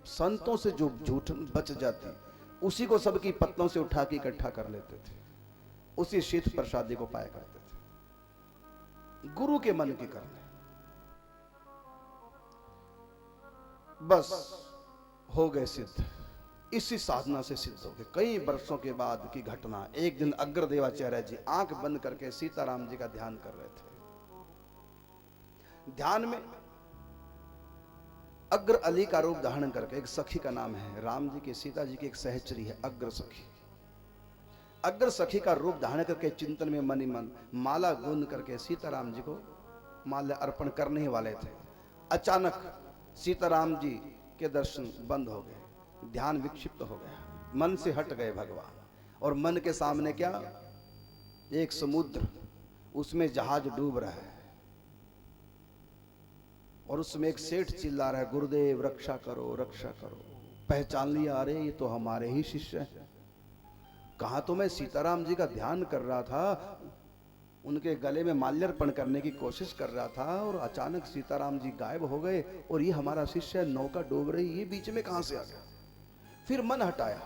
संतों से जो झूठ बच जाती उसी को सबकी पत्तों से उठा के इकट्ठा कर लेते थे, उसी शीत प्रसादी को पाया करते थे। गुरु के मन की करने बस हो गए सिद्ध, इसी साधना से सिद्ध हो गए। कई वर्षों के बाद की घटना, एक दिन अग्रदेवाचार्य जी आंख बंद करके सीताराम जी का ध्यान कर रहे थे। ध्यान में अग्र अली का रूप धारण करके, एक सखी का नाम है, राम जी की सीता जी की एक सहचरी है अग्र सखी। अग्र सखी का रूप धारण करके चिंतन में मनी मन माला गूंद करके सीताराम जी को माल्य अर्पण करने ही वाले थे। अचानक सीताराम जी के दर्शन बंद हो गए, ध्यान विक्षिप्त हो गया, मन से हट गए भगवान। और मन के सामने क्या, एक समुद्र, उसमें जहाज डूब रहा है और उसमें एक सेठ चिल्ला रहा है, गुरुदेव रक्षा करो रक्षा करो। पहचान लिया, अरे ये तो हमारे ही शिष्य हैं। कहा तो मैं सीताराम जी का ध्यान कर रहा था, उनके गले में माल्यार्पण करने की कोशिश कर रहा था और अचानक सीताराम जी गायब हो गए और ये हमारा शिष्य है, नौका डूब रही, ये बीच में कहां से आ गया। फिर मन हटाया,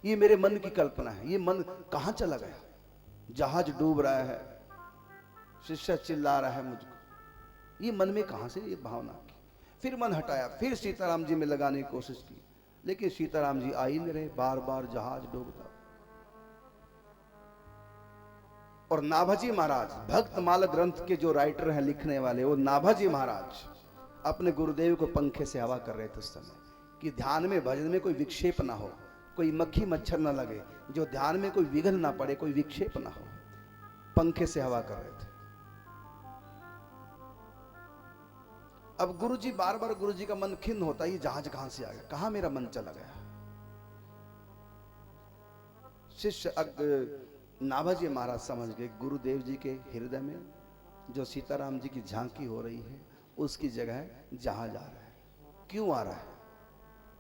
ये मेरे मन की कल्पना है, ये मन कहां चला गया। जहाज डूब रहा है, शिष्य चिल्ला रहा है मुझको, ये मन में कहां से ये भावना की। फिर मन हटाया, फिर सीताराम जी में लगाने की कोशिश की, लेकिन सीताराम जी आ ही नहीं रहे, बार बार जहाज डूबता। और नाभाजी महाराज, भक्तमाला ग्रंथ के जो राइटर हैं, लिखने वाले, वो नाभाजी महाराज अपने गुरुदेव को पंखे से हवा कर रहे थे उस समय, कि ध्यान में भजन में कोई विक्षेप ना हो, कोई मक्खी मच्छर ना लगे, जो ध्यान में कोई विघ्न ना पड़े, कोई विक्षेप ना हो। पंखे से हवा कर रहे थे। अब गुरुजी बार बार, गुरुजी का मन खिन्न होता, ये जहाज कहां से आ गया, कहां मेरा मन चला गया। शिष्य नाभाजी महाराज समझ गए, गुरुदेव जी के हृदय में जो सीताराम जी की झांकी हो रही है, उसकी जगह जहाज आ रहा है। क्यों आ रहा है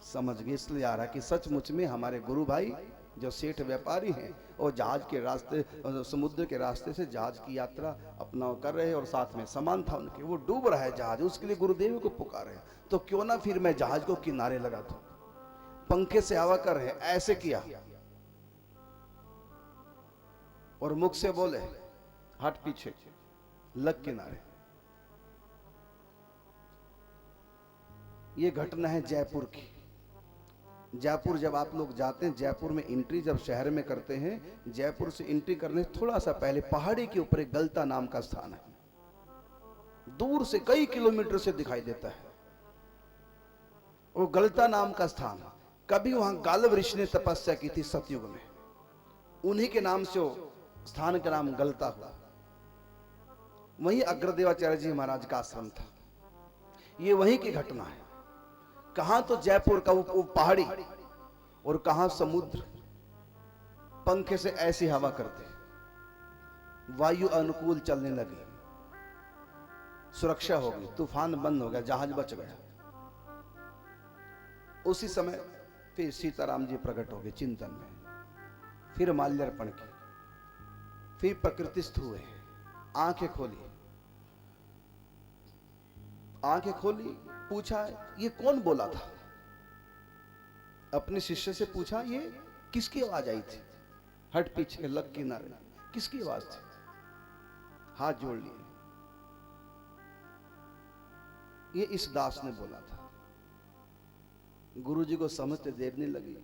समझ गए, इसलिए आ रहा है कि सचमुच में हमारे गुरु भाई जो सेठ व्यापारी हैं, और जहाज के रास्ते, समुद्र के रास्ते से जहाज की यात्रा अपना कर रहे हैं, और साथ में सामान था उनके, वो डूब रहा है जहाज, उसके लिए गुरुदेव को पुकारे। तो क्यों ना फिर मैं जहाज को किनारे लगा दूं, पंखे से हवा कर रहे, ऐसे किया और मुख से बोले, हट पीछे, लग किनारे। ये घटना है जयपुर की। जयपुर जब आप लोग जाते हैं, जयपुर में एंट्री जब शहर में करते हैं, जयपुर से एंट्री करने थोड़ा सा पहले पहाड़ी के ऊपर एक गलता नाम का स्थान है, दूर से कई किलोमीटर से दिखाई देता है। वो गलता नाम का स्थान, कभी वहां गालव ऋषि ने तपस्या की थी सतयुग में, उन्हीं के नाम से वो स्थान का नाम गलता हुआ। वहीं अग्रदेवाचार्य जी महाराज का आश्रम था। ये वहीं की घटना है। कहां तो जयपुर का वो पहाड़ी और कहां समुद्र। पंखे से ऐसी हवा करते, वायु अनुकूल चलने लगी, सुरक्षा हो गई, तूफान बंद हो गया, जहाज बच गया। उसी समय फिर सीताराम जी प्रकट हो गए चिंतन में, फिर माल्यार्पण की, फिर प्रकृतिस्थ हुए, आंखें खोली, आंखें खोली, पूछा ये कौन बोला था। अपने शिष्य से पूछा, ये किसकी आवाज आई थी, हट पीछे, लग किनारे, किसकी आवाज थी। हाथ जोड़ लिए, ये इस दास ने बोला था। गुरुजी को समझते देर नहीं लगी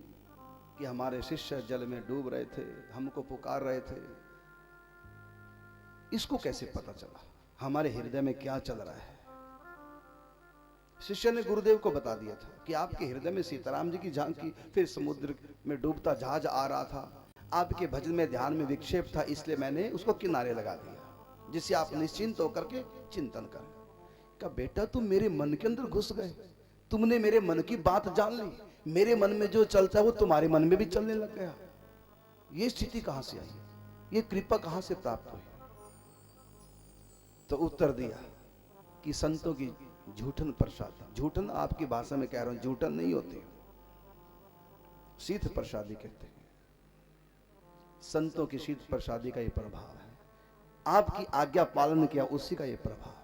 कि हमारे शिष्य जल में डूब रहे थे, हमको पुकार रहे थे। इसको कैसे पता चला हमारे हृदय में क्या चल रहा है। शिष्य ने गुरुदेव को बता दिया था कि आपके हृदय में सीताराम जी की झांकी, फिर समुद्र में डूबता जहाज आ रहा था, आपके भजन में ध्यान में विक्षेप था, इसलिए मैंने उसको किनारे लगा दिया, जिससे आप निश्चिंत होकर के चिंतन करें। का बेटा तुम मेरे मन के अंदर घुस गए, तुमने मेरे मन की बात जान ली, मेरे मन में जो चलता है वो तुम्हारे मन में भी चलने लग गया। ये स्थिति कहां से आई, ये कृपा कहां से प्राप्त हुई। तो उत्तर दिया कि संतों की झूठन प्रसाद। झूठन आपकी भाषा में कह रहा हूं, झूठन नहीं होती, शीत प्रसादी कहते हैं। संतों की शीत प्रसादी का ये प्रभाव है, आपकी आज्ञा पालन किया उसी का ये प्रभाव है।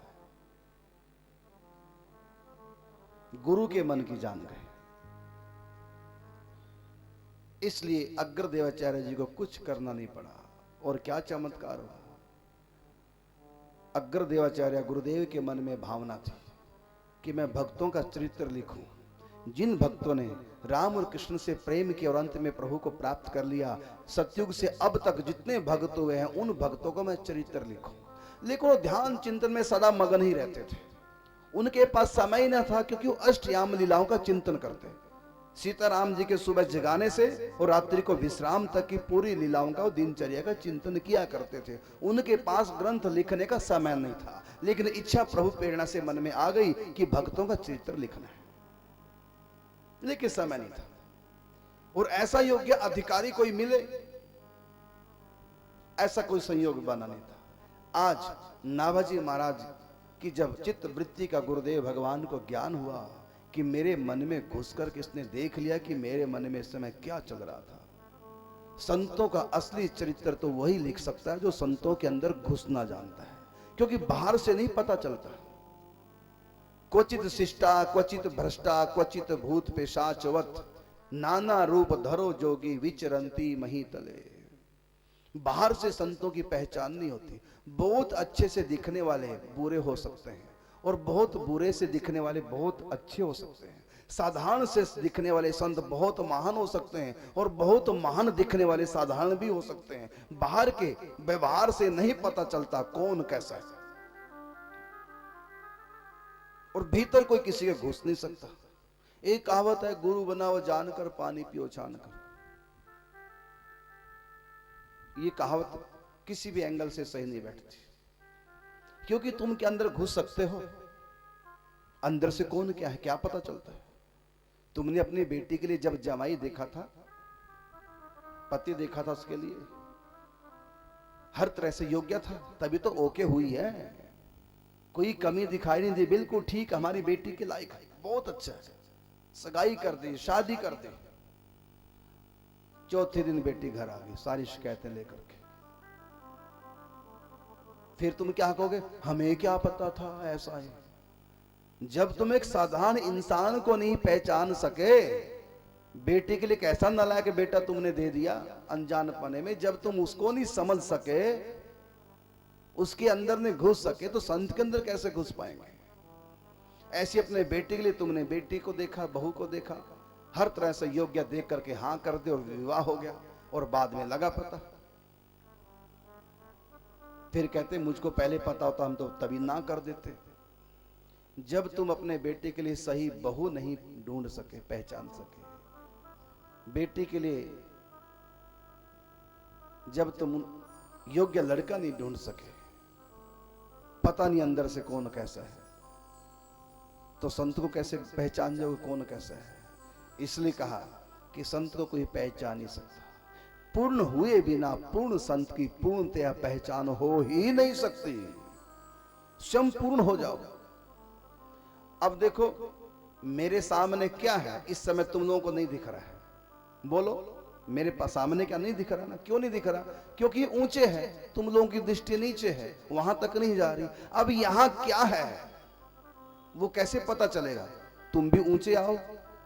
गुरु के मन की जान गए, इसलिए अग्रदेवाचार्य जी को कुछ करना नहीं पड़ा। और क्या चमत्कार हुआ। अग्रदेवाचार्य गुरुदेव के मन में भावना थी कि मैं भक्तों का चरित्र लिखूं। जिन भक्तों ने राम और कृष्ण से प्रेम किया और अंत में प्रभु को प्राप्त कर लिया, सतयुग से अब तक जितने भक्त हुए हैं उन भक्तों को मैं चरित्र लिखूं। लेकिन वो ध्यान चिंतन में सदा मगन ही रहते थे। उनके पास समय ही न था, क्योंकि वो अष्टयाम लीलाओं का चिंतन करते। सीताराम जी के सुबह जगाने से और रात्रि को विश्राम तक की पूरी लीलाओं का, दिनचर्या का चिंतन किया करते थे। उनके पास ग्रंथ लिखने का समय नहीं था, लेकिन इच्छा प्रभु प्रेरणा से मन में आ गई कि भक्तों का चरित्र लिखना है, लेकिन समय नहीं था। और ऐसा योग्य अधिकारी कोई मिले, ऐसा कोई संयोग बना नहीं था। आज नाभाजी महाराज की जब चित्त वृत्ति का गुरुदेव भगवान को ज्ञान हुआ कि मेरे मन में घुसकर किसने देख लिया कि मेरे मन में इस समय क्या चल रहा था। संतों का असली चरित्र तो वही लिख सकता है जो संतों के अंदर घुसना जानता है, क्योंकि बाहर से नहीं पता चलता। क्वचित शिष्टा क्वचित भ्रष्टा क्वचित भूत पेशाचवत, नाना रूप धरो जोगी विचरंती महीतले। बाहर से संतों की पहचान नहीं होती। बहुत अच्छे से दिखने वाले बुरे हो सकते हैं, और बहुत बुरे से दिखने वाले बहुत अच्छे हो सकते हैं। साधारण से दिखने वाले संत बहुत महान हो सकते हैं, और बहुत महान दिखने वाले साधारण भी हो सकते हैं। बाहर के व्यवहार से नहीं पता चलता कौन कैसा है, और भीतर कोई किसी के घुस नहीं सकता। एक कहावत है, गुरु बनाओ जानकर पानी पियो छान कर। ये कहावत किसी भी एंगल से सही नहीं बैठती, क्योंकि तुम के अंदर घुस सकते हो, अंदर से कौन क्या है क्या पता चलता है। तुमने अपनी बेटी के लिए जब जमाई देखा था, पति देखा था, उसके लिए हर तरह से योग्य था, तभी तो ओके हुई है। कोई कमी दिखाई नहीं दी, बिल्कुल ठीक हमारी बेटी के लायक है, बहुत अच्छा है। सगाई कर दी, शादी कर दी। चौथे दिन बेटी घर आ गई सारी शिकायतें लेकर के। फिर तुम क्या कहोगे, हमें क्या पता था ऐसा है। जब तुम एक साधारण इंसान को नहीं पहचान सके, बेटे के लिए कैसा नालायक बेटा तुमने दे दिया अनजान पने में। जब तुम उसको नहीं समझ सके, उसके अंदर नहीं घुस सके, तो संत के अंदर कैसे घुस पाएंगे। ऐसी अपने बेटे के लिए तुमने बेटी को देखा, बहू को देखा, हर तरह से योग्य देख करके हाँ कर दे और विवाह हो गया, और बाद में लगा पता। फिर कहते मुझको पहले पता होता हम तो तभी ना कर देते। जब तुम अपने बेटे के लिए सही बहू नहीं ढूंढ सके, पहचान सके, बेटी के लिए जब तुम योग्य लड़का नहीं ढूंढ सके, पता नहीं अंदर से कौन कैसा है, तो संत को कैसे पहचान जाओगे कौन कैसा है। इसलिए कहा कि संत को कोई पहचान नहीं सकता। पूर्ण हुए बिना पूर्ण संत की पूर्णतया पहचान हो ही नहीं सकती। स्वयं पूर्ण हो जाओ। अब देखो मेरे सामने क्या है, इस समय तुम लोगों को नहीं दिख रहा है, बोलो मेरे पास सामने क्या नहीं दिख रहा ना। क्यों नहीं दिख रहा, क्योंकि ऊंचे है, तुम लोगों की दृष्टि नीचे है, वहां तक नहीं जा रही। अब यहां क्या है वो कैसे पता चलेगा। तुम भी ऊंचे आओ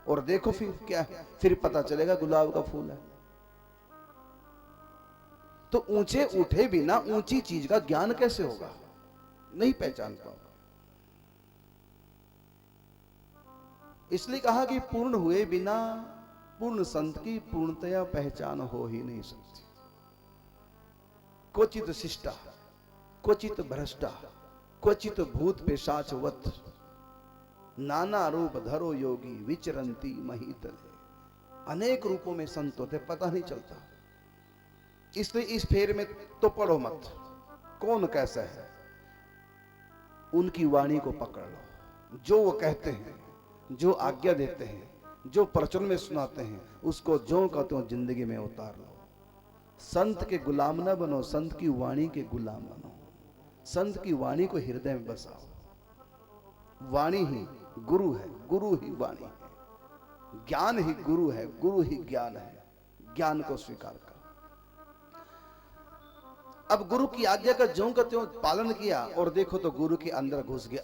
और देखो फिर क्या है, फिर पता चलेगा गुलाब का फूल है। तो ऊंचे उठे बिना ऊंची चीज का ज्ञान कैसे होगा, नहीं पहचान पाओ। इसलिए कहा कि पूर्ण हुए बिना पूर्ण संत की पूर्णतया पहचान हो ही नहीं सकती। क्वचित शिष्टा क्वचित भ्रष्टा क्वचित भूत पेशाचवत, नाना रूप धरो योगी विचरंती महीतले। अनेक रूपों में संत होते, पता नहीं चलता। इसलिए इस फेर में तो पढ़ो मत कौन कैसा है, उनकी वाणी को पकड़ लो। जो वो कहते हैं, जो आज्ञा देते हैं, जो प्रवचन में सुनाते हैं, उसको जो का त्यों जिंदगी में उतार लो। संत के गुलाम ना बनो, संत की वाणी के गुलाम बनो। संत की वाणी को हृदय में बसाओ। वाणी ही गुरु है, गुरु ही वाणी है, ज्ञान ही गुरु है, गुरु ही ज्ञान है। ज्ञान को स्वीकार करो। अब गुरु की आज्ञा का ज्यों का त्यों पालन किया, और देखो तो गुरु के अंदर घुस गया।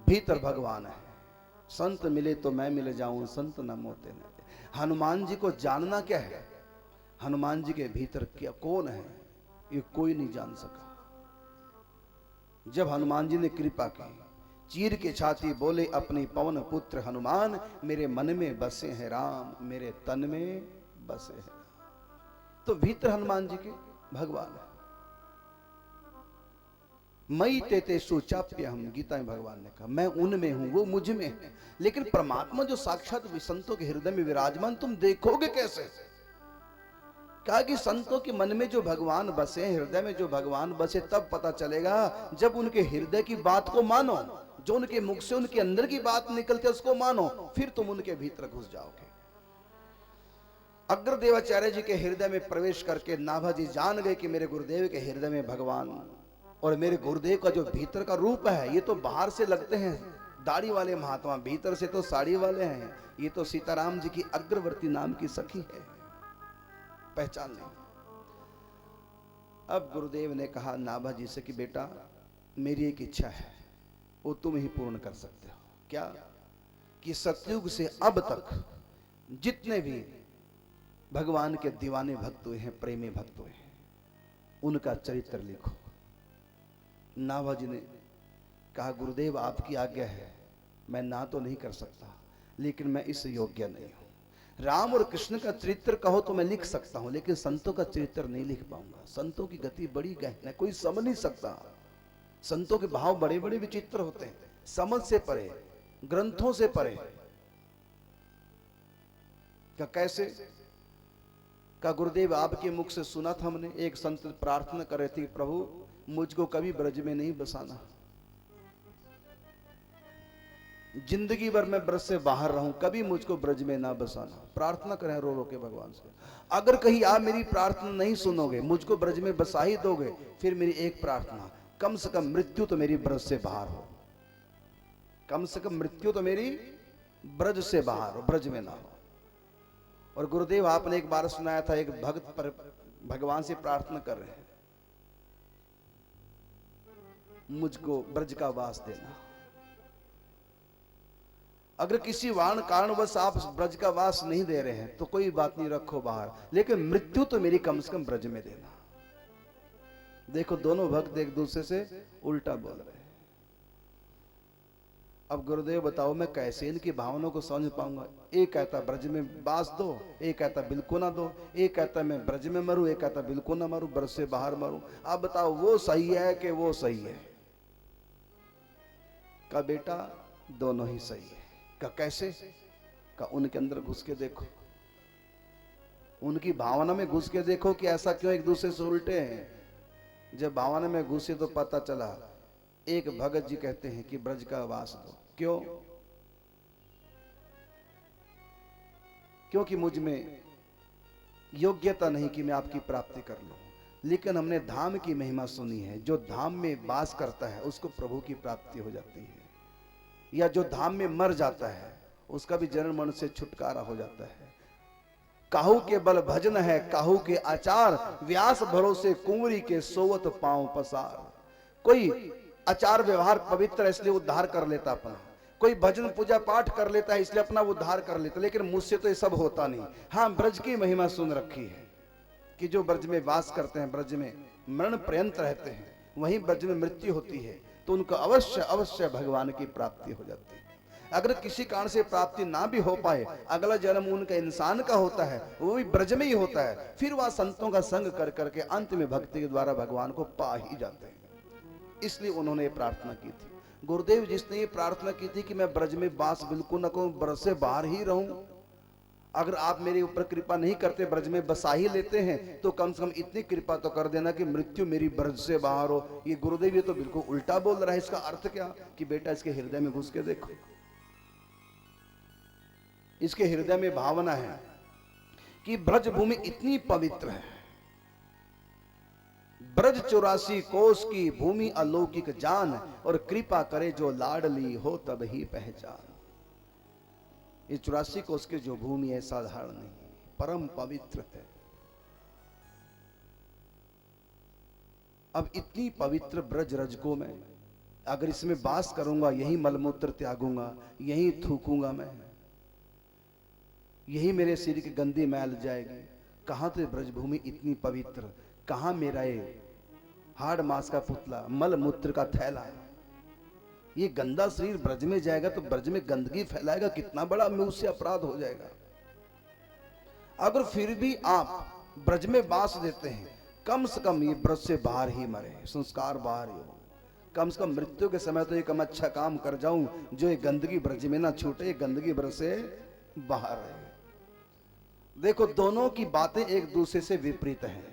भीतर भगवान है। संत मिले तो मैं मिल जाऊं, संत न मोते न। हनुमान जी को जानना क्या है, हनुमान जी के भीतर क्या कौन है ये कोई नहीं जान सका। जब हनुमान जी ने कृपा की, चीर के छाती बोले अपनी पवन पुत्र हनुमान, मेरे मन में बसे हैं राम, मेरे तन में बसे हैं। तो भीतर हनुमान जी के भगवान है। मई तेते सुचाप्य हम, गीता में भगवान ने कहा मैं उनमें हूं, वो मुझ में है। लेकिन परमात्मा जो साक्षात संतों के हृदय में विराजमान, तुम देखोगे कैसे? कहा कि संतों के मन में जो भगवान बसे, हृदय में जो भगवान बसे, तब पता चलेगा जब उनके हृदय की बात को मानो, जो उनके मुख से उनके अंदर की बात निकलती है उसको मानो, फिर तुम उनके भीतर घुस जाओगे। अग्रदेवाचार्य जी के हृदय में प्रवेश करके नाभा जी जान गए कि मेरे गुरुदेव के हृदय में भगवान, और मेरे गुरुदेव का जो भीतर का रूप है, ये तो बाहर से लगते हैं दाढ़ी वाले महात्मा, भीतर से तो साड़ी वाले हैं। ये तो सीताराम जी की अग्रवर्ती नाम की सखी है, पहचान नहीं। अब गुरुदेव ने कहा नाभा जी से कि बेटा मेरी एक इच्छा है, वो तुम ही पूर्ण कर सकते हो। क्या? कि सतयुग से अब तक जितने भी भगवान के दीवाने भक्त हुए हैं, प्रेमी भक्त हुए हैं, उनका चरित्र लिखो। नाभा जी ने कहा गुरुदेव आपकी आज्ञा है, मैं ना तो नहीं कर सकता, लेकिन मैं इस योग्य नहीं हूं। राम और कृष्ण का चरित्र कहो तो मैं लिख सकता हूं, लेकिन संतों का चरित्र नहीं लिख पाऊंगा। संतों की गति बड़ी गहन है, कोई समझ नहीं सकता। संतों के भाव बड़े बड़े विचित्र होते हैं, समझ से परे, ग्रंथों से परे। क्या कैसे? का गुरुदेव आपके मुख से सुना था हमने, एक संत प्रार्थना कर रहे थे प्रभु मुझको कभी ब्रज में नहीं बसाना, जिंदगी भर मैं ब्रज से बाहर रहूं, कभी मुझको ब्रज में ना बसाना। प्रार्थना करें रो रो के भगवान से। अगर कहीं आप मेरी प्रार्थना नहीं सुनोगे, मुझको ब्रज में बसा ही दोगे, फिर मेरी एक प्रार्थना, कम से कम मृत्यु तो मेरी ब्रज से बाहर हो, कम से कम मृत्यु तो मेरी ब्रज से बाहर हो, ब्रज में ना हो। और गुरुदेव आपने एक बार सुनाया था, एक भक्त पर भगवान से प्रार्थना कर रहे हैं, मुझको ब्रज का वास देना। अगर किसी वाण कारणवश आप ब्रज का वास नहीं दे रहे हैं तो कोई बात नहीं, रखो बाहर, लेकिन मृत्यु तो मेरी कम से कम ब्रज में देना। देखो दोनों भक्त एक दूसरे से उल्टा बोल रहे हैं। अब गुरुदेव बताओ मैं कैसे इनकी भावनाओं को समझ पाऊंगा? एक कहता ब्रज में बास दो, एक कहता बिल्कुल ना दो, एक कहता मैं ब्रज में मरूं, एक कहता बिल्कुल ना मरूं, ब्रज से बाहर मरूं। आप बताओ वो सही है कि वो सही है? का बेटा दोनों ही सही है। का कैसे? का उनके अंदर घुस के देखो, उनकी भावना में घुस के देखो कि ऐसा क्यों एक दूसरे से उल्टे हैं। जब भावना में घुसे तो पता चला, एक भगत जी कहते हैं कि ब्रज का वास दो। क्यों? क्योंकि मुझ में योग्यता नहीं कि मैं आपकी प्राप्ति कर लूं, लेकिन हमने धाम की महिमा सुनी है, जो धाम में वास करता है उसको प्रभु की प्राप्ति हो जाती है, या जो धाम में मर जाता है उसका भी जन्म मरण से छुटकारा हो जाता है। काहू के बल भजन है काहू के आचार, व्यास भरोसे कुंवरी के सोवत पांव पसार। कोई आचार व्यवहार पवित्र है इसलिए उद्धार कर लेता अपना, कोई भजन पूजा पाठ कर लेता है इसलिए अपना उद्धार कर लेता, लेकिन मुझसे तो ये सब होता नहीं। हाँ, ब्रज की महिमा सुन रखी है कि जो ब्रज में वास करते हैं, ब्रज में मरण पर्यंत रहते हैं, वहीं ब्रज में मृत्यु होती है तो उनको अवश्य अवश्य भगवान की प्राप्ति हो जाती है। अगर किसी कारण से प्राप्ति ना भी हो पाए, अगला जन्म उनका इंसान का होता है, वो भी ब्रज में ही होता है, फिर वह संतों का संग कर करके अंत में भक्ति के द्वारा भगवान को पा ही जाते हैं। इसलिए उन्होंने ये प्रार्थना की थी। गुरुदेव जिसने ये प्रार्थना की थी कि मैं ब्रज में वास बिल्कुल न करूं, ब्रज से बाहर ही रहूं, अगर आप मेरे ऊपर कृपा नहीं करते, ब्रज में बसा ही लेते हैं, तो कम से कम इतनी कृपा तो कर देना कि मृत्यु मेरी ब्रज से बाहर हो। ये गुरुदेव ये तो बिल्कुल उल्टा बोल रहा है। इसका अर्थ क्या? कि बेटा इसके हृदय में घुस के देखो, इसके हृदय में भावना है कि ब्रज भूमि इतनी पवित्र है, ब्रज 84 कोस की भूमि अलौकिक जान, और कृपा करे जो लाडली हो तब ही पहचान। ये 84 कोस की जो भूमि है साधारण नहीं, परम पवित्र है। अब इतनी पवित्र ब्रज रजको में अगर इसमें वास करूंगा, यही मलमूत्र त्यागूंगा, यही थूकूंगा मैं, यही मेरे शरीर की गंदी मैल जाएगी, कहां तो ब्रजभूमि इतनी पवित्र, कहां मेरा ये हाड़ मांस का पुतला, मल मूत्र का थैला। ये गंदा शरीर ब्रज में जाएगा तो ब्रज में गंदगी फैलाएगा, कितना बड़ा मुझ से अपराध हो जाएगा। अगर फिर भी आप ब्रज में बास देते हैं, कम से कम ये ब्रज से बाहर ही मरे, संस्कार बाहर ही हो। कम से कम मृत्यु के समय तो एक हम अच्छा काम कर जाऊं, जो ये गंदगी ब्रज में ना छूटे, ये गंदगी ब्रज से बाहर रहे। देखो, दोनों की बातें एक दूसरे से विपरीत हैं,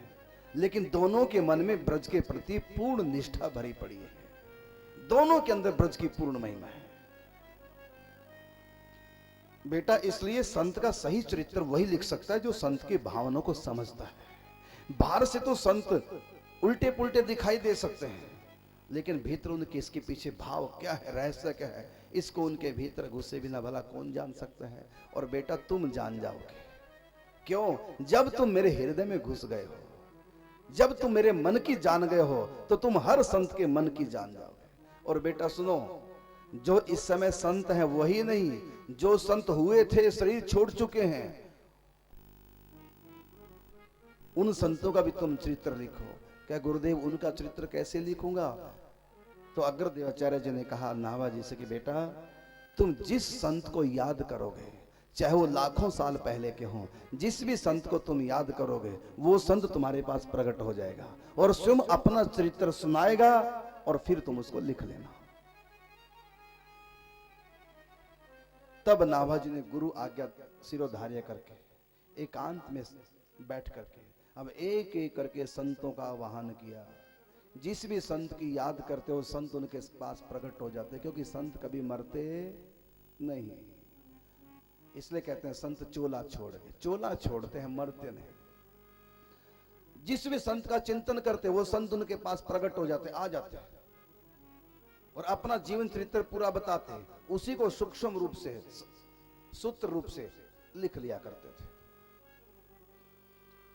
लेकिन दोनों के मन में ब्रज के प्रति पूर्ण निष्ठा भरी पड़ी है। दोनों के अंदर ब्रज की पूर्ण महिमा है। बेटा, इसलिए संत का सही चरित्र वही लिख सकता है जो संत के भावनाओं को समझता है। बाहर से तो संत उल्टे पुल्टे दिखाई दे सकते हैं, लेकिन भीतर उनके इसके पीछे भाव क्या है, रहस्य क्या है, इसको उनके भीतर घुसे बिना भला कौन जान सकता है। और बेटा, तुम जान जाओगे। क्यों? जब तुम मेरे हृदय में घुस गए हो, जब तुम मेरे मन की जान गए हो, तो तुम हर संत के मन की जान जाओगे। और बेटा सुनो, जो इस समय संत हैं वही नहीं, जो संत हुए थे, शरीर छोड़ चुके हैं, उन संतों का भी तुम चरित्र लिखो। क्या गुरुदेव, उनका चरित्र कैसे लिखूंगा? तो अग्रदेवाचार्य जी ने कहा नाभा जी से कि बेटा, तुम जिस संत को याद करोगे, चाहे वो लाखों साल पहले के हों, जिस भी संत को तुम याद करोगे, वो संत तुम्हारे पास प्रकट हो जाएगा और स्वयं अपना चरित्र सुनाएगा, और फिर तुम उसको लिख लेना। तब नाभा जी ने गुरु आज्ञा सिरोधार्य करके एकांत में बैठ करके अब एक एक करके संतों का आह्वान किया। जिस भी संत की याद करते हो, संत उनके पास प्रकट हो जाते, क्योंकि संत कभी मरते नहीं। इसलिए कहते हैं संत चोला छोड़ के, चोला छोड़ते हैं, मरते नहीं। जिस भी संत का चिंतन करते वो संत उनके पास प्रकट हो जाते, आ जाते हैं और अपना जीवन चरित्र पूरा बताते हैं। उसी को सूक्ष्म रूप से, सूत्र रूप से लिख लिया करते थे।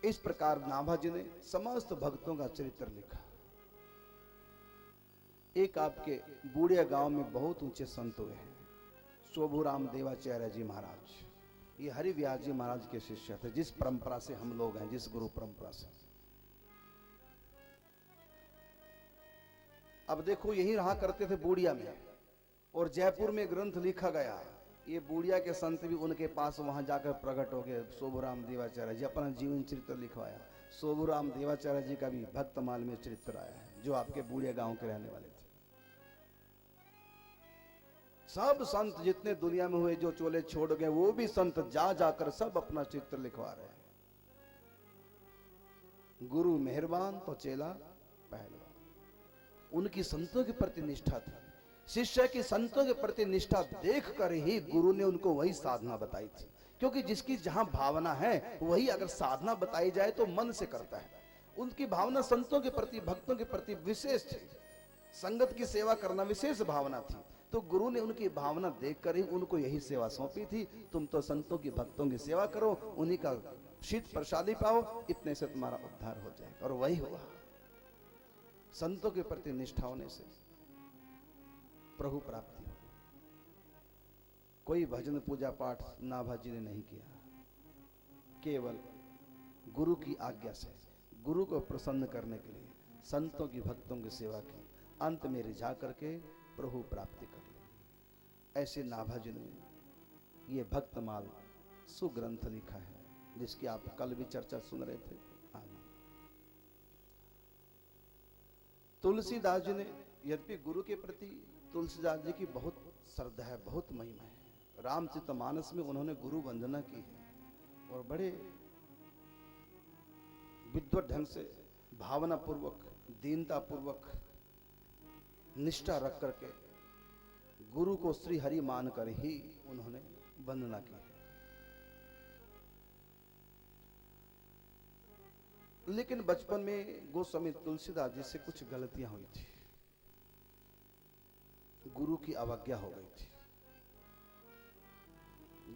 इस प्रकार नाभा जी ने समस्त भक्तों का चरित्र लिखा। एक आपके बूढ़िया गांव में बहुत ऊंचे संत हुए हैं, शोभूराम देवाचार्य जी महाराज। ये हरिव्यास जी महाराज के शिष्य थे, जिस परंपरा से हम लोग हैं, जिस गुरु परंपरा से। अब देखो, यही रहा करते थे बूढ़िया में, और जयपुर में ग्रंथ लिखा गया। ये बूढ़िया के संत भी उनके पास वहां जाकर प्रकट हो गए। शोभूराम देवाचार्य जी अपना जीवन चरित्र लिखवाया। शोभूराम देवाचार्य जी का भी भक्तमाल में चरित्र आया है, जो आपके बूढ़िया गांव के रहने वाले थे। सब संत जितने दुनिया में हुए, जो चोले छोड़ गए, वो भी संत जा जाकर सब अपना चित्र लिखवा रहे हैं। गुरु मेहरबान तो चेला पहलवान। उनकी संतों के प्रति निष्ठा थी। शिष्य की संतों के प्रति निष्ठा देखकर ही गुरु ने उनको वही साधना बताई थी, क्योंकि जिसकी जहां भावना है वही अगर साधना बताई जाए तो मन से करता है। उनकी भावना संतों के प्रति, भक्तों के प्रति विशेष थी। संगत की सेवा करना विशेष भावना थी, तो गुरु ने उनकी भावना देखकर ही उनको यही सेवा सौंपी थी। तुम तो संतों की, भक्तों की सेवा करो, उन्हीं का शीत प्रसादी पाओ, इतने से तुम्हारा उद्धार हो जाएगा। और वही हुआ। संतों के प्रति निष्ठा होने से प्रभु प्राप्ति हो। कोई भजन पूजा पाठ नाभा जी ने नहीं किया, केवल गुरु की आज्ञा से, गुरु को प्रसन्न करने के लिए संतों की, भक्तों की सेवा की, अंत में रिझा करके प्रभु प्राप्ति कर ली। ऐसे नाभा जी ने ये भक्तमाल सुग्रंथ लिखा है, जिसकी आप कल भी चर्चा सुन रहे थे। तुलसीदास जी ने, यद्यपि गुरु के प्रति तुलसीदास जी की बहुत श्रद्धा है, बहुत महिमा है। रामचरितमानस में उन्होंने गुरु वंदना की है और बड़े विद्वत ढंग से, भावना पूर्वक, दीनता पूर्वक, निष्ठा रख करके गुरु को श्री हरि मानकर ही उन्होंने वंदना की है। लेकिन बचपन में गोस्वामी तुलसीदास जी से कुछ गलतियां हुई थी, गुरु की अवज्ञा हो गई थी,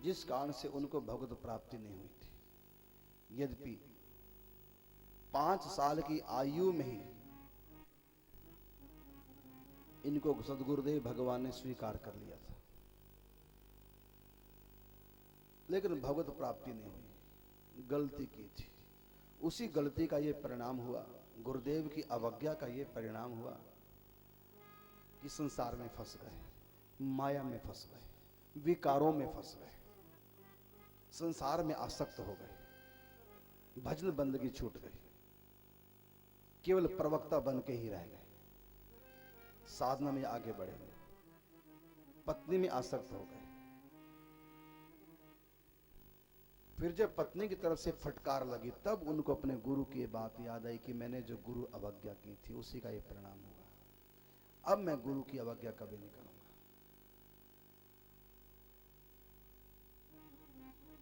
जिस कारण से उनको भगवत प्राप्ति नहीं हुई थी। यद्यपि 5 साल की आयु में ही इनको सदगुरुदेव भगवान ने स्वीकार कर लिया था, लेकिन भगवत प्राप्ति नहीं हुई। गलती की थी। उसी गलती का ये परिणाम हुआ, गुरुदेव की अवज्ञा का ये परिणाम हुआ कि संसार में फंस गए, माया में फंस गए, विकारों में फंस गए, संसार में आसक्त हो गए, भजन बंदगी छूट गई, केवल प्रवक्ता बन के ही रह गए, साधना में आगे बढ़े नहीं, पत्नी में आसक्त हो गए। फिर जब पत्नी की तरफ से फटकार लगी तब उनको अपने गुरु की बात याद आई कि मैंने जो गुरु अवज्ञा की थी उसी का ये परिणाम होगा, अब मैं गुरु की अवज्ञा कभी नहीं करूंगा।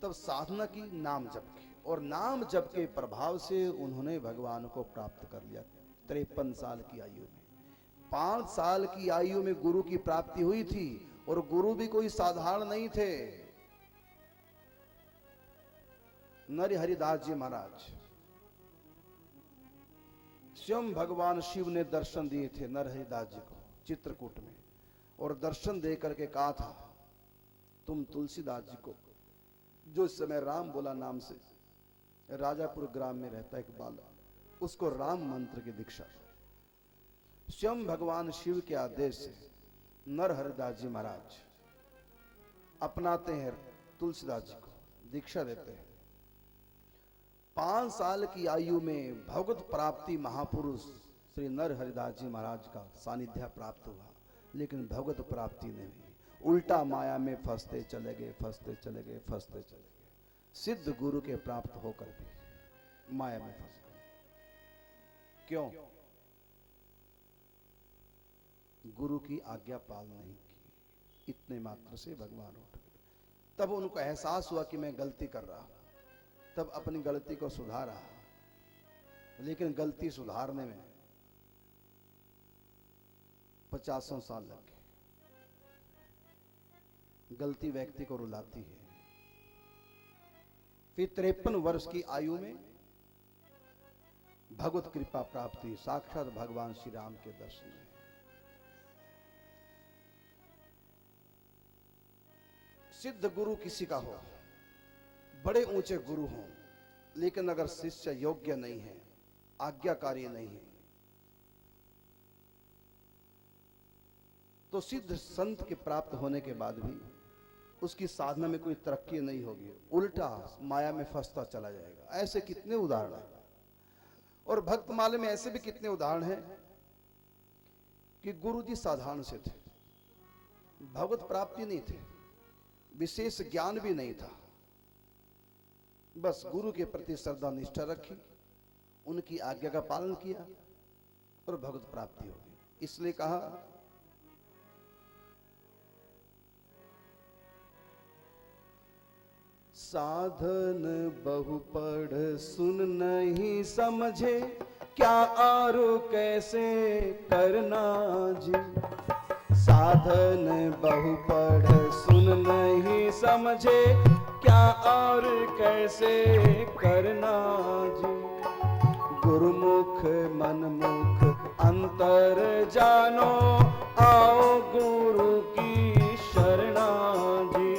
तब साधना की, नाम जप की, और नाम जप के प्रभाव से उन्होंने भगवान को प्राप्त कर लिया 53 साल की आयु में। 5 साल की आयु में गुरु की प्राप्ति हुई थी, और गुरु भी कोई साधारण नहीं थे। नर हरिदास जी महाराज, स्वयं भगवान शिव ने दर्शन दिए थे नर हरिदास जी को चित्रकूट में, और दर्शन दे करके कहा था, तुम तुलसीदास जी को, जो इस समय राम बोला नाम से राजापुर ग्राम में रहता एक बालक, उसको राम मंत्र की दीक्षा। स्वयं भगवान शिव के आदेश से नर हरिदास जी महाराज अपनाते हैं तुलसीदास जी को, दीक्षा देते हैं। 5 साल की आयु में भगवत प्राप्ति महापुरुष श्री नर हरिदास जी महाराज का सानिध्य प्राप्त हुआ, लेकिन भगवत प्राप्ति नहीं हुई, उल्टा माया में फंसते चले गए, फंसते चले गए, फंसते चले गए। सिद्ध गुरु के प्राप्त होकर भी माया में फंस गए। क्यों? गुरु की आज्ञा पालन नहीं की, इतने मात्र से भगवान उठ गए। तब उनको एहसास हुआ कि मैं गलती कर रहा हूं, तब अपनी गलती को सुधारा, लेकिन गलती सुधारने में 50 साल लग गए। गलती व्यक्ति को रुलाती है। फिर 53 वर्ष की आयु में भगवत कृपा प्राप्त हुई, साक्षात भगवान श्री राम के दर्शन में। सिद्ध गुरु किसी का हो, बड़े ऊंचे गुरु हों, लेकिन अगर शिष्य योग्य नहीं है, आज्ञाकारी नहीं है, तो सिद्ध संत के प्राप्त होने के बाद भी उसकी साधना में कोई तरक्की नहीं होगी, उल्टा माया में फंसता चला जाएगा। ऐसे कितने उदाहरण हैं, और भक्तमाला में ऐसे भी कितने उदाहरण हैं कि गुरुजी साधारण से थे, भगवत प्राप्ति नहीं थे, विशेष ज्ञान भी नहीं था, बस गुरु के प्रति श्रद्धा निष्ठा रखी, उनकी आज्ञा का पालन किया और भगवत प्राप्ति हो गई। इसलिए कहा, साधन बहु पढ़ सुन नहीं समझे, क्या और कैसे करना जी। साधन बहु पढ़ सुन नहीं समझे, क्या और कैसे करना जी। गुरुमुख मनमुख अंतर जानो, आओ गुरु की शरणा जी।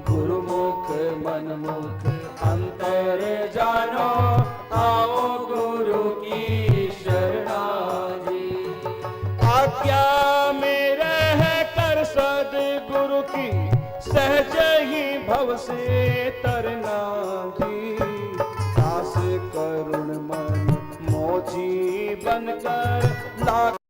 गुरुमुख मनमुख अंतर जानो, आओ गुरु की शरणा जी। आज्ञा में रह कर सद्गुरु की, सहज ही भव से तरना जी। दास करुण मन मोची बनकर